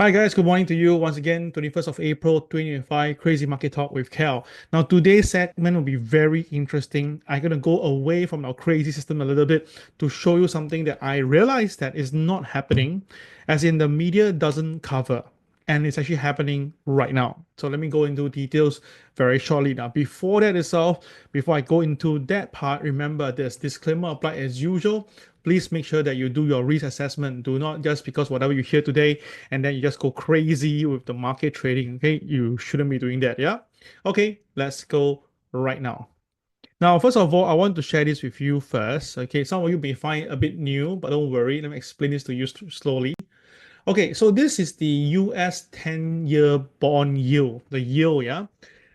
Hi guys, good morning to you once again. 21st of April 2025, Crazy Market Talk with KEL. Now today's segment will be very interesting. I'm gonna go away from our crazy system a little bit to show you something that I realized that is not happening, as in the media doesn't cover, and it's actually happening right now. So let me go into details very shortly. Now before that itself, before I go into that part, remember there's disclaimer applied as usual. Please make sure that you do your risk assessment. Do not just because whatever you hear today and then you just go crazy with the market trading. Okay, you shouldn't be doing that. Yeah. Okay, let's go right now. Now, first of all, I want to share this with you first. Okay, some of you may find it a bit new, but don't worry. Let me explain this to you slowly. Okay, so this is the US 10-year bond yield, the yield, yeah.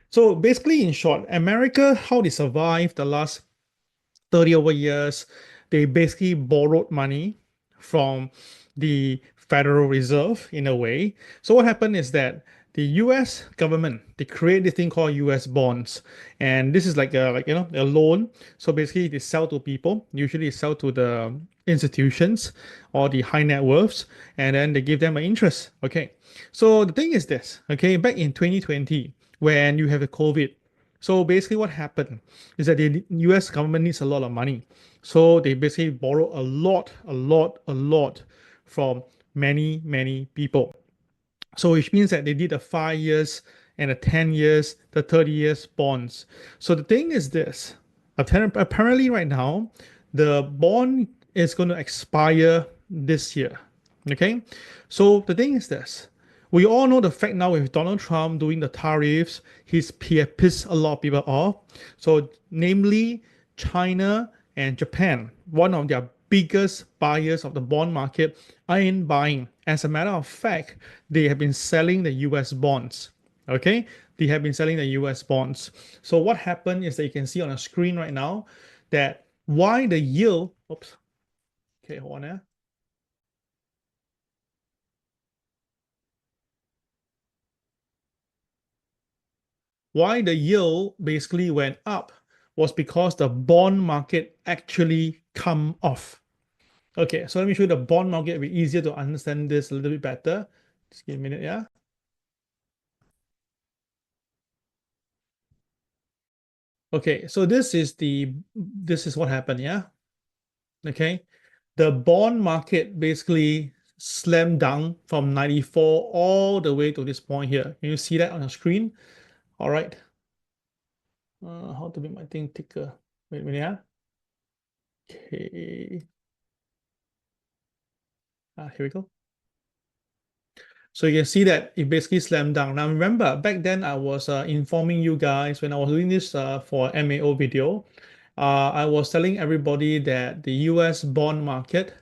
So basically, in short, America, how they survived the last 30 over years, they basically borrowed money from the Federal Reserve in a way. So what happened is that the US government, they create this thing called US bonds. And this is like a loan. So basically they sell to people, usually sell to the institutions or the high net worths, and then they give them an interest. Okay. So the thing is this, okay, back in 2020, when you have the COVID, so basically what happened is that the US government needs a lot of money. So they basically borrow a lot from many people. So which means that they did a 5 years and a 10 years, the 30 years bonds. So the thing is this, apparently right now, the bond is going to expire this year. Okay. So the thing is this, we all know the fact now with Donald Trump doing the tariffs, he has pissed a lot of people off. So namely China and Japan, one of their biggest buyers of the bond market, are in buying. As a matter of fact, they have been selling the US bonds. Okay, they have been selling the US bonds. So what happened is that you can see on the screen right now that why the yield, oops, okay, hold on, why the yield basically went up was because the bond market actually come off. Okay, so let me show you the bond market. It'll be easier to understand this a little bit better. Just give me a minute, yeah. Okay, so this is what happened, yeah. Okay, the bond market basically slammed down from 94 all the way to this point here. Can you see that on the screen? All right. How to make my thing thicker? Wait a minute, yeah. Okay. Here we go. So you can see that it basically slammed down. Now remember, back then I was informing you guys when I was doing this for MAO video. I was telling everybody that the US bond market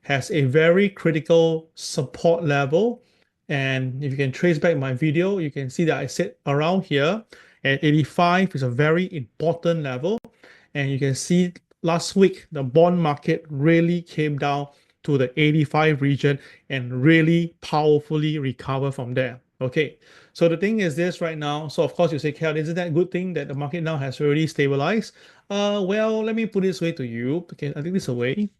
has a very critical support level. And if you can trace back my video, you can see that I said around here at 85 is a very important level. And you can see last week, the bond market really came down to the 85 region and really powerfully recover from there. Okay, so the thing is this right now. So of course you say, Kel, isn't that a good thing that the market now has already stabilized? Well, let me put this way to you. Okay, I think this away.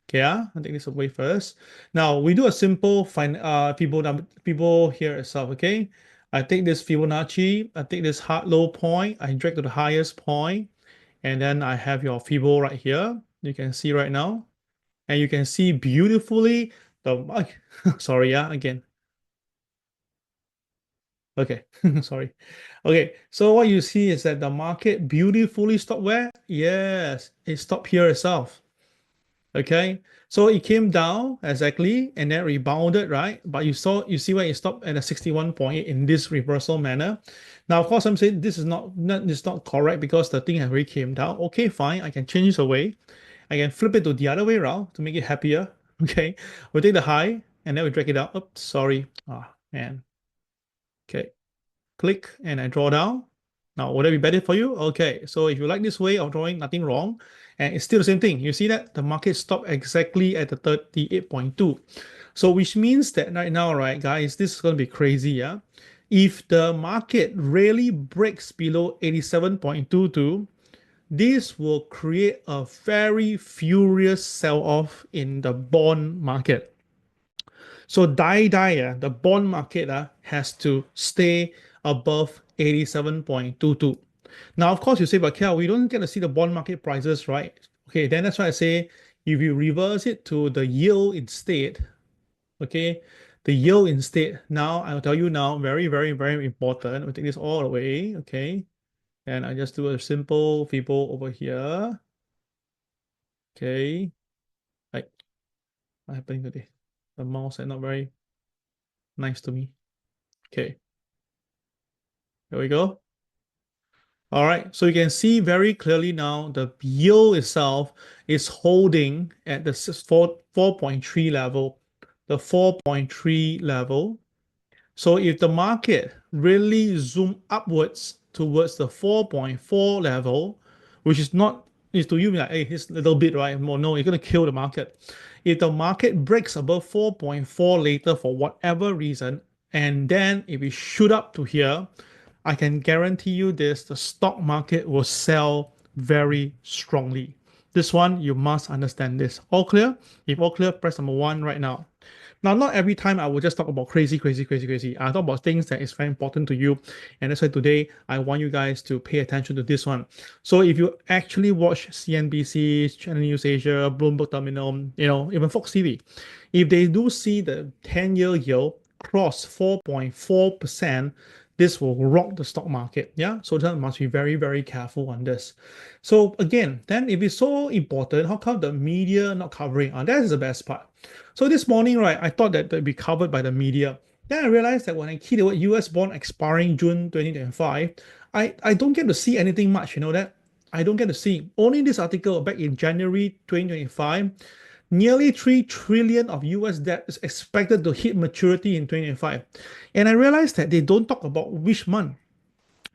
Okay, yeah, I take this away first. Now we do a simple find people here itself. Okay, I take this Fibonacci, I take this hard low point, I drag to the highest point, and then I have your Fibo right here. You can see right now, and you can see beautifully the sorry, yeah, again. Okay, sorry. Okay, so what you see is that the market beautifully stopped where? Yes, it stopped here itself. Okay, so it came down exactly and then rebounded, right? But you see where it stopped at a 61.8 in this reversal manner. Now, of course, I'm saying this is not correct because the thing has already came down. Okay, fine, I can change this away. I can flip it to the other way around to make it happier. Okay, we'll take the high and then we drag it out. Oops, sorry. Ah, man. Okay, click and I draw down. Now, would that be better for you? Okay, so if you like this way of drawing, nothing wrong. And it's still the same thing. You see that the market stopped exactly at the 38.2. So which means that right now, right, guys, this is going to be crazy, yeah? If the market really breaks below 87.22, this will create a very furious sell-off in the bond market. So the bond market has to stay above 87.22. Now, of course, you say, but Kel, we don't get to see the bond market prices, right? Okay, then that's why I say if you reverse it to the yield instead, okay, the yield instead. Now, I'll tell you now, very, very, very important. We'll take this all away, okay? And I just do a simple Fibo over here. Okay. Like, what's happening today? The mouse is not very nice to me. Okay, there we go. All right, so you can see very clearly now the yield itself is holding at the 4.3 level, the 4.3 level. So if the market really zoom upwards towards the 4.4 level, which is not, is to you like, hey, it's a little bit, right? More, no, you're going to kill the market. If the market breaks above 4.4 later for whatever reason, and then if it shoot up to here, I can guarantee you this, the stock market will sell very strongly. This one, you must understand this. All clear? If all clear, press number one right now. Now, not every time I will just talk about crazy, crazy, crazy, crazy. I talk about things that is very important to you. And that's why today I want you guys to pay attention to this one. So if you actually watch CNBC, Channel News Asia, Bloomberg Terminal, even Fox TV, if they do see the 10-year yield cross 4.4%, this will rock the stock market. Yeah. So that must be very, very careful on this. So again, then if it's so important, how come the media not covering? That is the best part. So this morning, right, I thought that they'd be covered by the media. Then I realized that when I key the word US bond expiring June 2025, I don't get to see anything much, you know that? I don't get to see. Only this article back in January 2025, nearly 3 trillion of US debt is expected to hit maturity in 2025. And I realized that they don't talk about which month.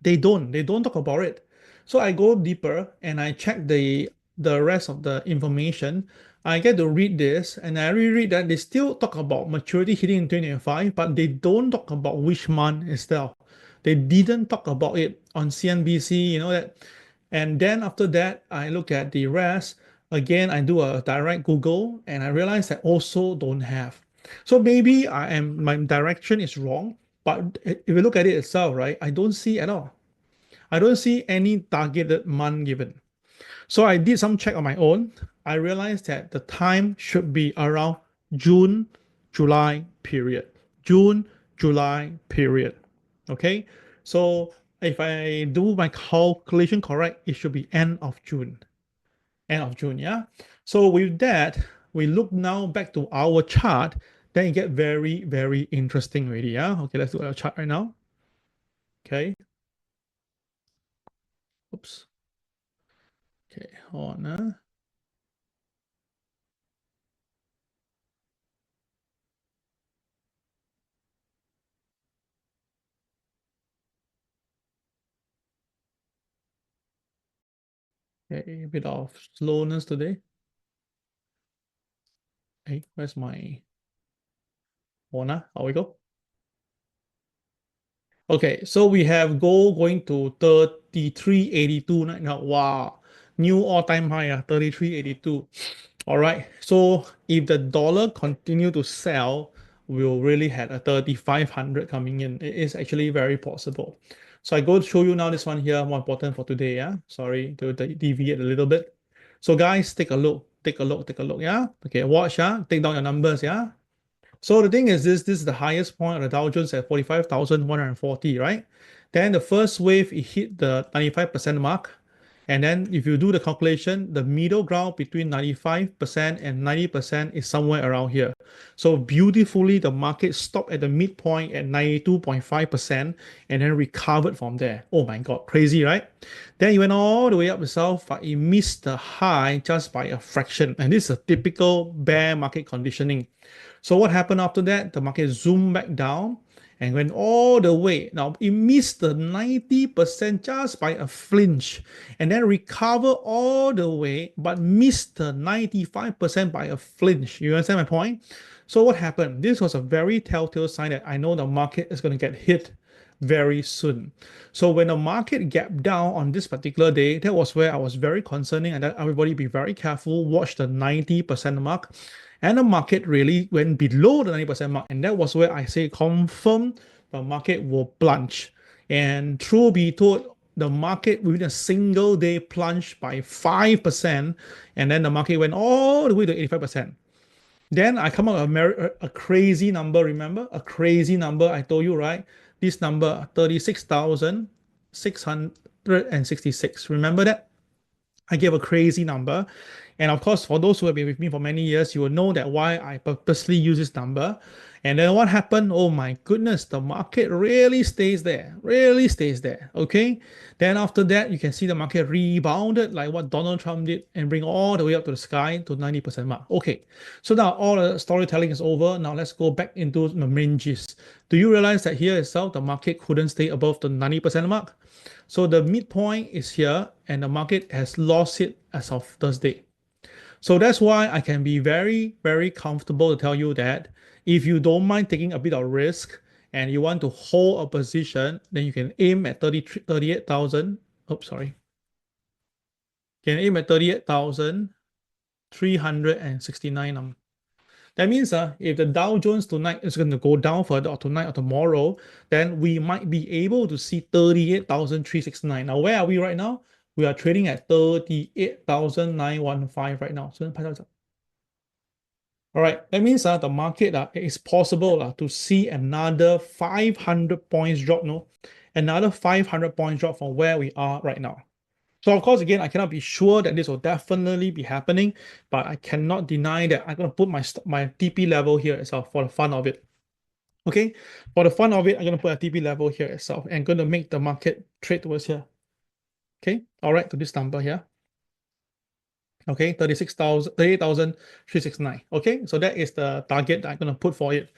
They don't talk about it. So I go deeper and I check the rest of the information. I get to read this and I reread that they still talk about maturity hitting in 2025, but they don't talk about which month itself. They didn't talk about it on CNBC, you know that. And then after that, I look at the rest. Again, I do a direct Google and I realize that also don't have. So maybe my direction is wrong, but if you look at it itself, right, I don't see at all. I don't see any targeted month given. So I did some check on my own. I realized that the time should be around June, July period. June, July period. Okay. So if I do my calculation correct, it should be end of June. End of June, yeah. So with that, we look now back to our chart. Then it get very, very interesting already. Yeah. Okay, let's do our chart right now. Okay. Oops. Okay, hold on. Okay, a bit of slowness today. Hey, where's my Mona? How we go? Okay, so we have gold going to 33.82 right now. Wow, new all-time high, 33.82. All right, so if the dollar continue to sell, we'll really have a 3,500 coming in. It is actually very possible. So I go to show you now this one here, more important for today. Yeah, sorry to deviate a little bit. So guys, take a look, take a look, take a look. Yeah, okay, watch. Yeah, take down your numbers. Yeah. So the thing is this is the highest point of the Dow Jones at 45,140, right? Then the first wave, it hit the 95% mark. And then if you do the calculation, the middle ground between 95% and 90% is somewhere around here. So beautifully, the market stopped at the midpoint at 92.5% and then recovered from there. Oh my God, crazy, right? Then it went all the way up itself, but it missed the high just by a fraction. And this is a typical bear market conditioning. So what happened after that? The market zoomed back down and went all the way. Now it missed the 90% just by a flinch and then recover all the way, but missed the 95% by a flinch. You understand my point? So what happened? This was a very telltale sign that I know the market is going to get hit very soon. So when the market gapped down on this particular day, that was where I was very concerning and that everybody be very careful, watch the 90% mark. And the market really went below the 90% mark. And that was where I say confirm the market will plunge. And truth be told, the market within a single day plunged by 5%. And then the market went all the way to 85%. Then I come up with a crazy number, remember? A crazy number, I told you, right? This number, 36,666. Remember that? I gave a crazy number. And of course, for those who have been with me for many years, you will know that why I purposely use this number. And then what happened? Oh my goodness, the market really stays there, really stays there. Okay. Then after that, you can see the market rebounded like what Donald Trump did and bring all the way up to the sky to 90% mark. Okay. So now all the storytelling is over. Now let's go back into the main gist. Do you realize that here itself, the market couldn't stay above the 90% mark? So the midpoint is here and the market has lost it as of Thursday. So that's why I can be very, very comfortable to tell you that if you don't mind taking a bit of risk and you want to hold a position, then you can aim at 38,000. Oh, sorry. You can aim at 38,369. That means if the Dow Jones tonight is going to go down further or tonight or tomorrow, then we might be able to see 38,369. Now, where are we right now? We are trading at 38,915 right now. So, all right, that means the market it's possible to see another 500 points drop, no? Another 500 points drop from where we are right now. So of course, again, I cannot be sure that this will definitely be happening, but I cannot deny that I'm going to put my TP level here itself for the fun of it. Okay, for the fun of it, I'm going to put a TP level here itself and going to make the market trade towards here. Okay, all right, to this number here. Okay, 38,369. Okay, so that is the target that I'm going to put for it.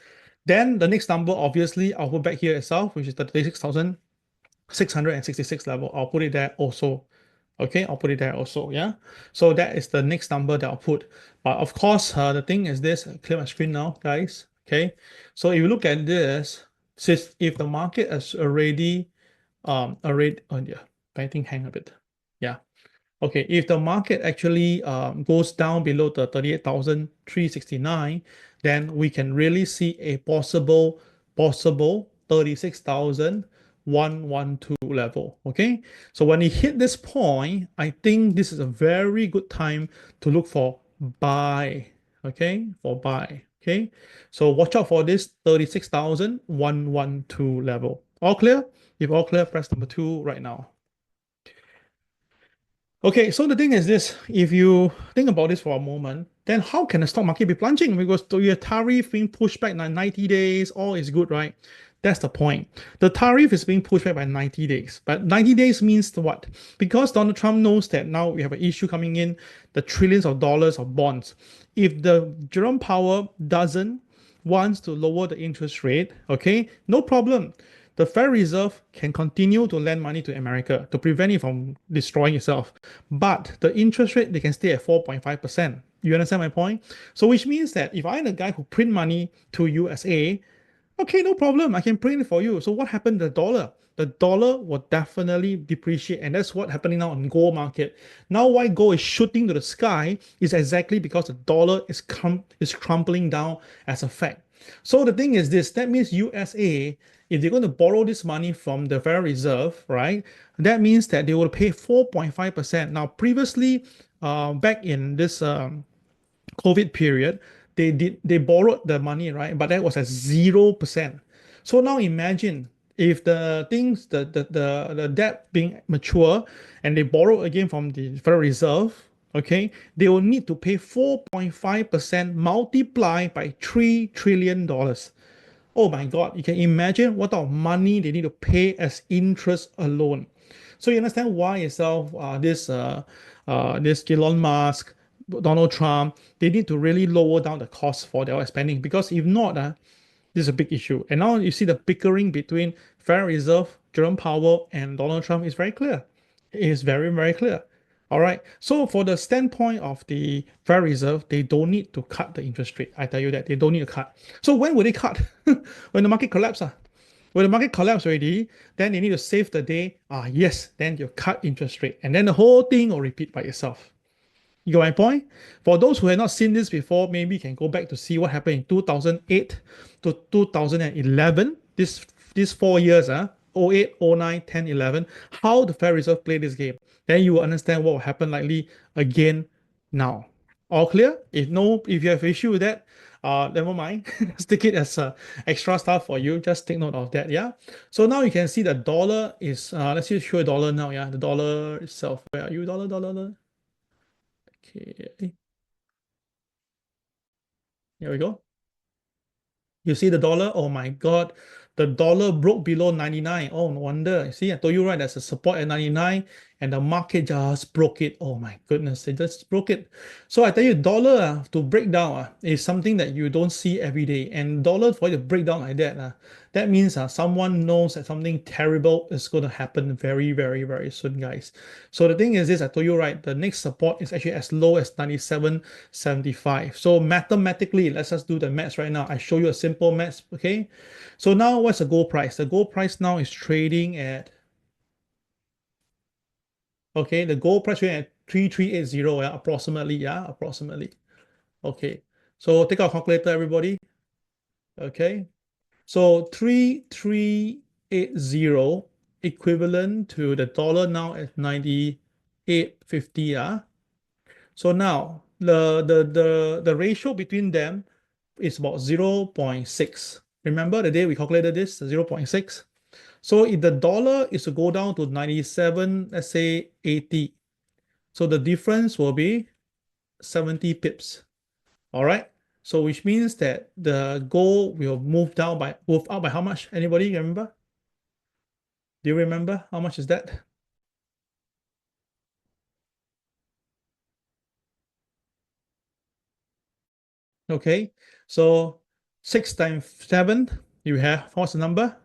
Then the next number, obviously, I'll put back here itself, which is the 36,666 level. I'll put it there also. Okay, I'll put it there also. Yeah. So that is the next number that I'll put. But of course, the thing is this, clear my screen now, guys. Okay. So if you look at this, since if the market has already oh yeah, I think hang a bit. Yeah. Okay, if the market actually goes down below the 38,369, then we can really see a possible 36,112 level. Okay, so when it hit this point, I think this is a very good time to look for buy. Okay, for buy. Okay, so watch out for this 36,112 level. All clear? If all clear, press number 2 right now. Okay, so the thing is this, if you think about this for a moment, then how can the stock market be plunging? Because your tariff being pushed back 90 days, all is good, right? That's the point. The tariff is being pushed back by 90 days. But 90 days means what? Because Donald Trump knows that now we have an issue coming in, the trillions of dollars of bonds. If the Jerome Powell doesn't wants to lower the interest rate, okay, no problem. The Federal Reserve can continue to lend money to America to prevent it from destroying itself. But the interest rate, they can stay at 4.5%. You understand my point? So which means that if I'm the guy who print money to USA, okay, no problem. I can print it for you. So what happened to the dollar? The dollar will definitely depreciate. And that's what's happening now on gold market. Now why gold is shooting to the sky is exactly because the dollar is crumpling down as a fact. So the thing is this, that means USA, if they're going to borrow this money from the Federal Reserve, right, that means that they will pay 4.5%. Now, previously, back in this COVID period, they borrowed the money, right? But that was at 0%. So now imagine if the things the debt being mature and they borrow again from the Federal Reserve, okay, they will need to pay 4.5% multiplied by $3 trillion. Oh my God, you can imagine what type of money they need to pay as interest alone. So you understand why itself this Elon Musk, Donald Trump, they need to really lower down the cost for their spending because if not, this is a big issue. And now you see the bickering between Federal Reserve, Jerome Powell, and Donald Trump is very clear. It is very, very clear. All right. So for the standpoint of the Federal Reserve, they don't need to cut the interest rate. I tell you that they don't need to cut. So when will they cut? When the market collapses. When the market collapses already, then they need to save the day. Yes, then you cut interest rate. And then the whole thing will repeat by itself. You got my point? For those who have not seen this before, maybe you can go back to see what happened in 2008 to 2011. These 4 years, oh 08, oh 09, 10, 11, how the Federal Reserve played this game. Then you will understand what will happen likely again now. All clear? If you have issue with that, never mind. Just take it as extra stuff for you. Just take note of that, yeah? So now you can see the dollar is, let's just show a dollar now, yeah? The dollar itself. Where are you? Dollar. Okay, here we go. You see the dollar? Oh my God. The dollar broke below 99. Oh, no wonder. You see, I told you, right? There's a support at 99 and the market just broke it. Oh my goodness, it just broke it. So I tell you, dollar to break down is something that you don't see every day. And dollar for it to break down like that, that means someone knows that something terrible is going to happen very, very, very soon, guys. So the thing is this, I told you, right? The next support is actually as low as 97.75. So mathematically, let's just do the maths right now. I show you a simple maths, okay? So now what's the gold price? The gold price now is trading at, okay, the gold price trading at 3380, yeah, approximately, yeah, approximately. Okay, so take our calculator, everybody. Okay, so 3380 equivalent to the dollar now at 98.50, yeah. So now the ratio between them is about 0.6. Remember the day we calculated this, 0.6? So if the dollar is to go down to 97, let's say 80, so the difference will be 70 pips. All right. So which means that the gold will move up by how much? Anybody remember? Do you remember how much is that? Okay. So 6 times 7, you have, what's the number?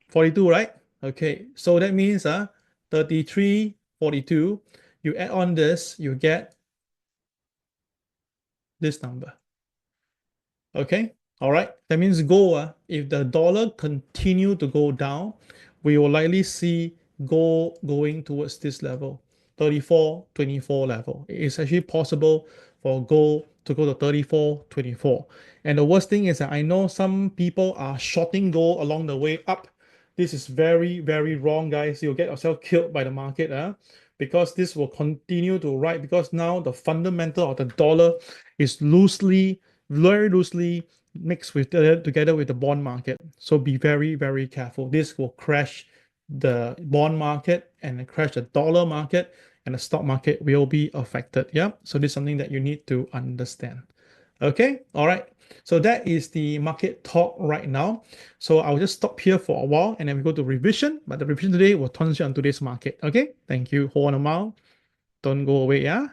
42, right? Okay. So that means 33.42. You add on this, you get this number. Okay. All right. That means gold, if the dollar continue to go down, we will likely see gold going towards this level, 34.24 level. It is actually possible for gold to go to 34.24. And the worst thing is that I know some people are shorting gold along the way up. This is very, very wrong, guys. You'll get yourself killed by the market, because this will continue to rise because now the fundamental of the dollar is very loosely mixed with together with the bond market. So be very, very careful. This will crash the bond market and crash the dollar market, and the stock market will be affected. Yeah. So this is something that you need to understand. Okay. All right. So that is the market talk right now. So I'll just stop here for a while and then we go to revision. But the revision today will turn you on today's market. Okay. Thank you. Hold on a while. Don't go away. Yeah.